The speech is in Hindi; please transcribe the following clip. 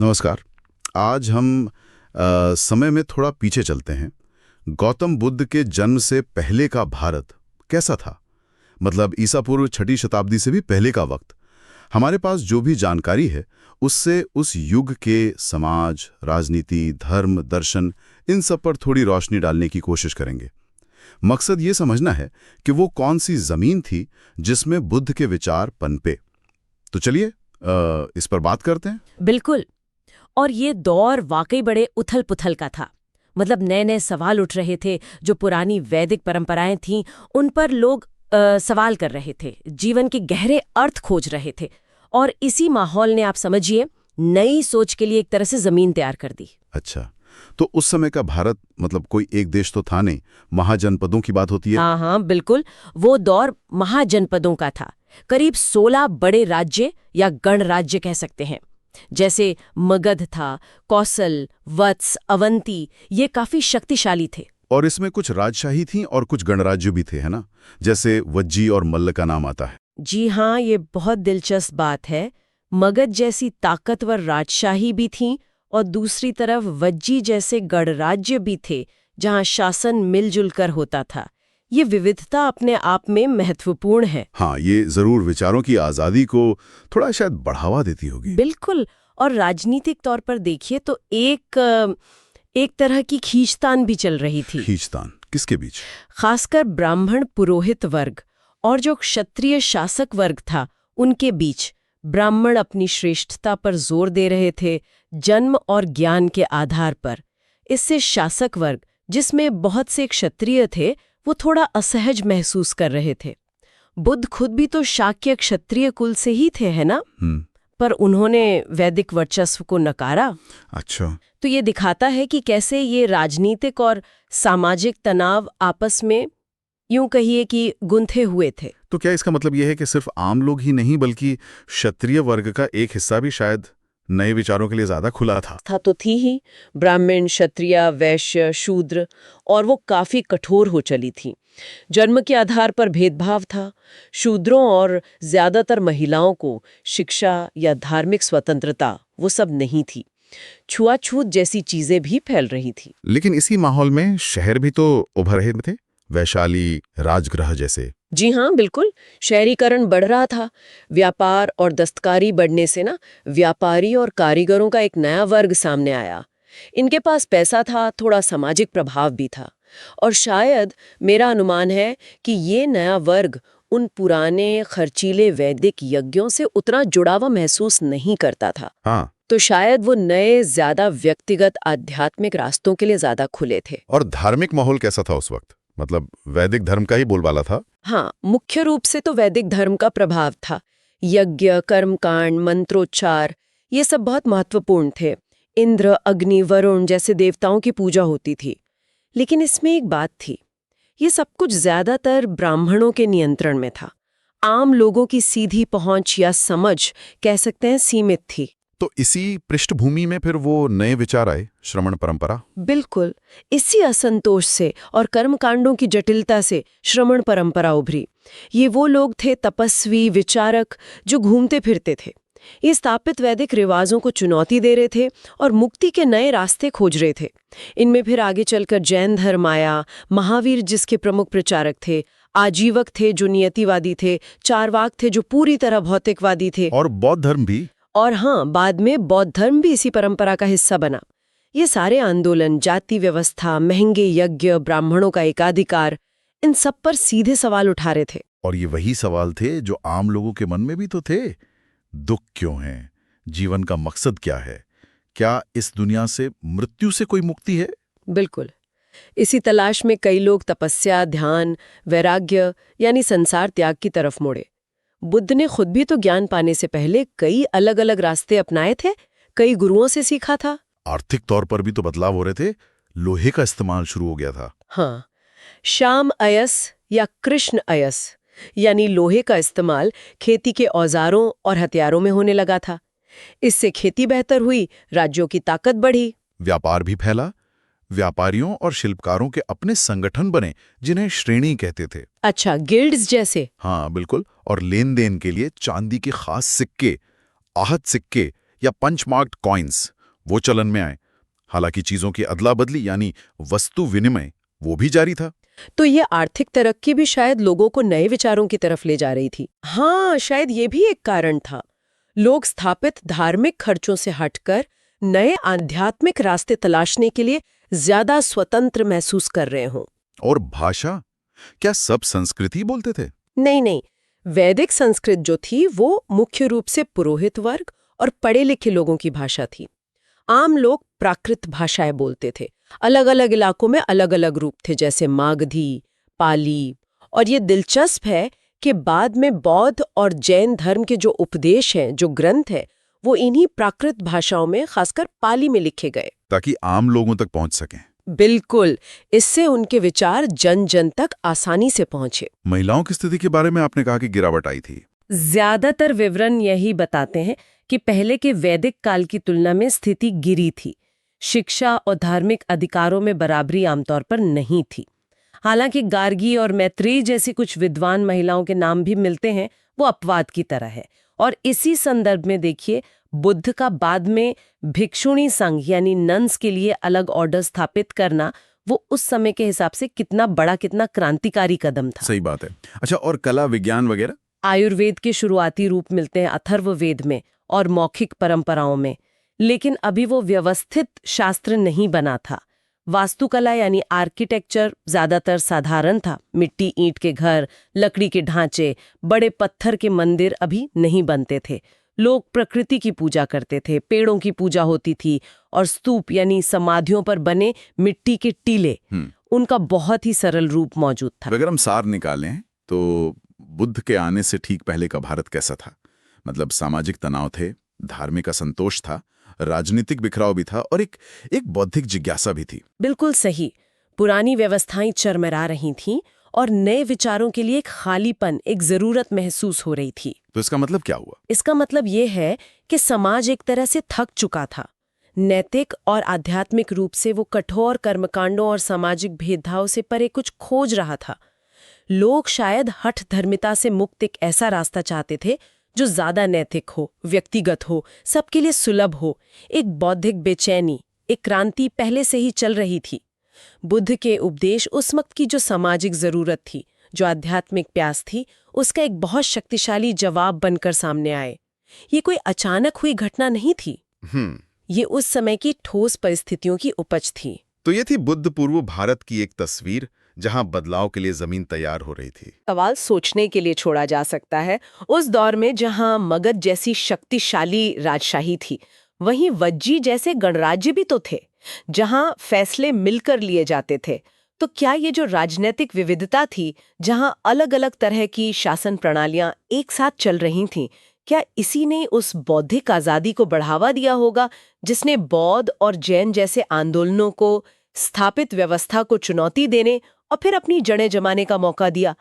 नमस्कार। आज हम समय में थोड़ा पीछे चलते हैं। गौतम बुद्ध के जन्म से पहले का भारत कैसा था? मतलब ईसा पूर्व 6ठी शताब्दी से भी पहले का वक्त। हमारे पास जो भी जानकारी है उससे उस युग के समाज, राजनीति, धर्म, दर्शन, इन सब पर थोड़ी रोशनी डालने की कोशिश करेंगे। मकसद ये समझना है कि वो कौन सी जमीन थी जिसमें बुद्ध के विचार पनपे। तो चलिए इस पर बात करते हैं। बिल्कुल। और ये दौर वाकई बड़े उथल-पुथल का था। मतलब नए-नए सवाल उठ रहे थे, जो पुरानी वैदिक परंपराएं थीं, उन पर लोग सवाल कर रहे थे, जीवन के गहरे अर्थ खोज रहे थे। और इसी माहौल ने, आप समझिए, नई सोच के लिए एक तरह से जमीन तैयार कर दी। अच्छा, तो उस समय का भारत मतलब कोई एक देश तो था नहीं, महाजनपदों की बात होती है। हाँ हाँ, बिल्कुल। वो दौर महाजनपदों का था। करीब 16 बड़े राज्य या गणराज्य कह सकते हैं। जैसे मगध था, कौसल, वत्स, अवंती, ये काफी शक्तिशाली थे। और इसमें कुछ राजशाही थी और कुछ गणराज्य भी थे, है ना? जैसे वज्जी और मल्ल का नाम आता है। जी हाँ, ये बहुत दिलचस्प बात है। मगध जैसी ताकतवर राजशाही भी थी और दूसरी तरफ वज्जी जैसे गणराज्य भी थे, जहाँ शासन मिलजुल कर होता था। ये विविधता अपने आप में महत्वपूर्ण है। हाँ, ये जरूर विचारों की आजादी को थोड़ा शायद बढ़ावा देती होगी। बिल्कुल। और राजनीतिक तौर पर देखिए तो एक तरह की खींचतान भी चल रही थी। खींचतान किसके बीच? खासकर ब्राह्मण पुरोहित वर्ग और जो क्षत्रिय शासक वर्ग था, उनके बीच। ब्राह्मण अपनी श्रेष्ठता पर जोर दे रहे थे, जन्म और ज्ञान के आधार पर। इससे शासक वर्ग, जिसमें बहुत से क्षत्रिय थे, वो थोड़ा असहज महसूस कर रहे थे। बुद्ध खुद भी तो शाक्य क्षत्रिय कुल से ही थे, है ना? पर उन्होंने वैदिक वर्चस्व को नकारा। अच्छा। तो ये दिखाता है कि कैसे ये राजनीतिक और सामाजिक तनाव आपस में, यूं कहिए कि, गुंथे हुए थे। तो क्या इसका मतलब यह है कि सिर्फ आम लोग ही नहीं बल्कि क्षत्रिय वर्ग का एक हिस्सा भी शायद नए विचारों के लिए ज्यादा खुला था? तो थी ही। ब्राह्मण, क्षत्रिय, वैश्य, शूद्र, और वो काफी कठोर हो चली थी। जन्म के आधार पर भेदभाव था। शूद्रों और ज्यादातर महिलाओं को शिक्षा या धार्मिक स्वतंत्रता वो सब नहीं थी। छुआछूत जैसी चीजें भी फैल रही थी। लेकिन इसी माहौल में शहर भी तो उभर रहे थे, वैशाली, राजगृह जैसे। जी हाँ, बिल्कुल। शहरीकरण बढ़ रहा था। व्यापार और दस्तकारी बढ़ने से ना, व्यापारी और कारीगरों का एक नया वर्ग सामने आया। इनके पास पैसा था, थोड़ा सामाजिक प्रभाव भी था। और शायद मेरा अनुमान है कि ये नया वर्ग उन पुराने खर्चीले वैदिक यज्ञों से उतना जुड़ा हुआ महसूस नहीं करता था। हाँ। तो शायद वो नए, ज्यादा व्यक्तिगत आध्यात्मिक रास्तों के लिए ज्यादा खुले थे। और धार्मिक माहौल कैसा था उस वक्त? मतलब वैदिक धर्म का ही बोलबाला था? हाँ, मुख्य रूप से तो वैदिक धर्म का प्रभाव था। यज्ञ, कर्मकांड, मंत्रोच्चार, ये सब बहुत महत्वपूर्ण थे। इंद्र, अग्नि, वरुण जैसे देवताओं की पूजा होती थी। लेकिन इसमें एक बात थी, ये सब कुछ ज्यादातर ब्राह्मणों के नियंत्रण में था। आम लोगों की सीधी पहुंच या समझ, कह सकते हैं, सीमित थी। तो इसी पृष्ठभूमि में फिर वो नए विचार आए, श्रमण परंपरा। बिल्कुल। इसी असंतोष से और कर्मकांडों की जटिलता से श्रमण परंपरा उभरी। ये वो लोग थे, तपस्वी, विचारक, जो घूमते फिरते थे। ये स्थापित वैदिक रिवाजों को चुनौती दे रहे थे और मुक्ति के नए रास्ते खोज रहे थे। इनमें फिर आगे चलकर जैन धर्म आया, महावीर जिसके प्रमुख प्रचारक थे, आजीवक थे जो नियतिवादी थे, चारवाक थे जो पूरी तरह भौतिकवादी थे, और बौद्ध धर्म भी। और हाँ, बाद में बौद्ध धर्म भी इसी परंपरा का हिस्सा बना। ये सारे आंदोलन जाति व्यवस्था, महंगे यज्ञ, ब्राह्मणों का एकाधिकार, इन सब पर सीधे सवाल उठा रहे थे। और ये वही सवाल थे जो आम लोगों के मन में भी तो थे। दुख क्यों है? जीवन का मकसद क्या है? क्या इस दुनिया से, मृत्यु से कोई मुक्ति है? बिल्कुल। इसी तलाश में कई लोग तपस्या, ध्यान, वैराग्य यानी संसार त्याग की तरफ मुड़े। बुद्ध ने खुद भी तो ज्ञान पाने से पहले कई अलग अलग रास्ते अपनाए थे, कई गुरुओं से सीखा था। आर्थिक तौर पर भी तो बदलाव हो रहे थे। लोहे का इस्तेमाल शुरू हो गया था। हाँ, श्याम अयस या कृष्ण अयस यानी लोहे का इस्तेमाल खेती के औजारों और हथियारों में होने लगा था। इससे खेती बेहतर हुई, राज्यों की ताकत बढ़ी। व्यापार भी फैला। व्यापारियों और शिल्पकारों के अपने संगठन बने, जिन्हें श्रेणी कहते थे। अच्छा, गिल्ड्स जैसे? हाँ बिल्कुल। और लेन देन के लिए चांदी के खास सिक्के, आहत सिक्के, या पंच मार्क्ड कॉइन्स वो चलन में आए। हालांकि चीजों की अदला बदली यानी वस्तु विनिमय वो भी जारी था। तो ये आर्थिक तरक्की भी शायद लोगों को नए विचारों की तरफ ले जा रही थी। हाँ, शायद ये भी एक कारण था। लोग स्थापित धार्मिक खर्चों से हटकर नए आध्यात्मिक रास्ते तलाशने के लिए ज्यादा स्वतंत्र महसूस कर रहे हों। और भाषा, क्या सब संस्कृति बोलते थे? नहीं, वैदिक संस्कृत जो थी वो मुख्य रूप से पुरोहित वर्ग और पढ़े लिखे लोगों की भाषा थी। आम लोग प्राकृत भाषाएं बोलते थे। अलग अलग इलाकों में अलग अलग रूप थे, जैसे मागधी, पाली। और ये दिलचस्प है कि बाद में बौद्ध और जैन धर्म के जो उपदेश हैं, जो ग्रंथ है, वो इन्हीं प्राकृत भाषाओं में, खासकर पाली में लिखे गए, ताकि आम लोगों तक पहुंच सकें। बिल्कुल। इससे उनके विचार जन जन तक आसानी से पहुंचे। महिलाओं की स्थिति के बारे में आपने कहा कि गिरावट आई थी। ज्यादातर विवरण यही बताते हैं कि पहले के वैदिक काल की तुलना में स्थिति गिरी थी। शिक्षा और धार्मिक अधिकारों में बराबरी आमतौर पर नहीं थी। हालांकि गार्गी और मैत्रेयी जैसी कुछ विद्वान महिलाओं के नाम भी मिलते हैं, वो अपवाद की तरह है। और इसी संदर्भ में देखिए, बुद्ध का बाद में भिक्षुणी संघ यानी नन्स के लिए अलग ऑर्डर स्थापित करना, वो उस समय के हिसाब से कितना बड़ा, कितना क्रांतिकारी कदम था। सही बात है। अच्छा, और कला विज्ञान वगैरह? आयुर्वेद के शुरुआती रूप मिलते हैं अथर्ववेद में और मौखिक परंपराओं में, लेकिन अभी वो व्यवस्थित शास्त्र नहीं बना था। वास्तुकला यानी आर्किटेक्चर ज्यादातर साधारण था। मिट्टी ईंट के घर, लकड़ी के ढांचे, बड़े पत्थर के मंदिर अभी नहीं बनते थे। लोग प्रकृति की पूजा करते थे, पेड़ों की पूजा होती थी, और स्तूप यानी समाधियों पर बने मिट्टी के टीले, उनका बहुत ही सरल रूप मौजूद था। अगर हम सार निकालें तो बुद्ध के आने से ठीक पहले का भारत कैसा था? मतलब सामाजिक तनाव थे, धार्मिक असंतोष था, राजनीतिक बिखराव भी था, और एक बौद्धिक जिज्ञासा भी थी। बिल्कुल सही। पुरानी व्यवस्थाएं चरमरा रही थीं और नए विचारों के लिए एक खालीपन, एक जरूरत महसूस हो रही थी। तो इसका मतलब क्या हुआ? इसका मतलब ये है कि समाज एक तरह से थक चुका था। नैतिक और आध्यात्मिक रूप से वो कठोर कर्मकांडों और सामाजिक भेदभाव से परे कुछ खोज रहा था। लोग शायद हठ धर्मिता से मुक्त एक ऐसा रास्ता चाहते थे जो ज्यादा नैतिक हो, व्यक्तिगत हो, सबके लिए सुलभ हो। एक बौद्धिक बेचैनी, एक क्रांति पहले से ही चल रही थी। बुद्ध के उपदेश उस वक्त की जो सामाजिक जरूरत थी, जो आध्यात्मिक प्यास थी, उसका एक बहुत शक्तिशाली जवाब बनकर सामने आए। ये कोई अचानक हुई घटना नहीं थी। ये उस समय की ठोस परिस्थितियों की उपज थी। तो ये थी बुद्ध पूर्व भारत की एक तस्वीर, जहां बदलाव के लिए जमीन तैयार हो रही थी। सवाल सोचने के लिए छोड़ा जा सकता है। उस दौर में जहां मगध जैसी शक्तिशाली राजशाही थी, वहीं वज्जी जैसे गणराज्य भी तो थे, जहां फैसले मिलकर लिए जाते थे। तो क्या ये जो राजनीतिक विविधता थी, जहां अलग अलग तरह की शासन प्रणालियां एक साथ चल रही थीं, क्या इसी ने उस बौद्धिक आजादी को बढ़ावा दिया होगा, जिसने बौद्ध और जैन जैसे आंदोलनों को, स्थापित व्यवस्था को चुनौती देने और फिर अपनी जड़ें जमाने का मौका दिया?